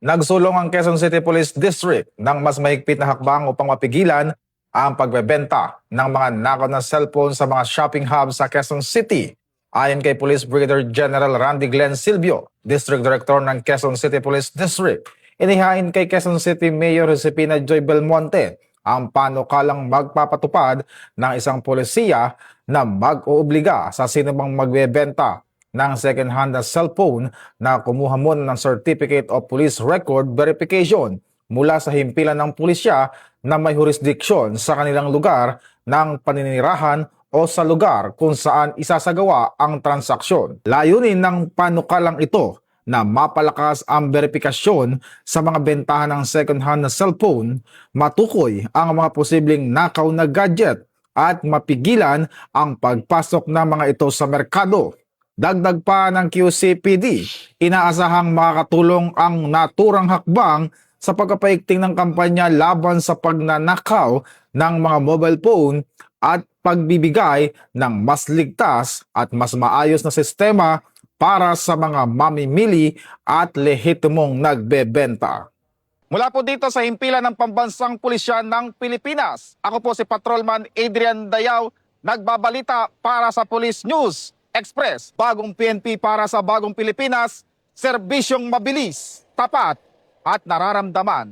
Nagsulong ang Quezon City Police District ng mas mahigpit na hakbang upang mapigilan ang pagbebenta ng mga nakaw na cellphone sa mga shopping hubs sa Quezon City. Ayon kay Police Brigadier General Randy Glenn Silvio, District Director ng Quezon City Police District, inihain kay Quezon City Mayor Josepina Joy Belmonte ang panukalang magpapatupad ng isang polisiya na mag-oobliga sa sinumang magbebenta ng second-hand na cellphone na kumuha muna ng Certificate of Police Record Verification mula sa himpilan ng pulisya na may jurisdiksyon sa kanilang lugar ng paninirahan o sa lugar kung saan isasagawa ang transaksyon. Layunin ng panukalang ito na mapalakas ang verifikasyon sa mga bentahan ng second-hand na cellphone, matukoy ang mga posibleng nakaw na gadget at mapigilan ang pagpasok ng mga ito sa merkado. Dagdag pa ng QCPD, inaasahang makakatulong ang naturang hakbang sa pagpapaigting ng kampanya laban sa pagnanakaw ng mga mobile phone at pagbibigay ng mas ligtas at mas maayos na sistema para sa mga mamimili at lehitimong nagbebenta. Mula po dito sa himpilan ng Pambansang Pulisya ng Pilipinas, ako po si Patrolman Adrian Dayaw, nagbabalita para sa Police News Express. Bagong PNP para sa bagong Pilipinas, serbisyong mabilis, tapat at nararamdaman.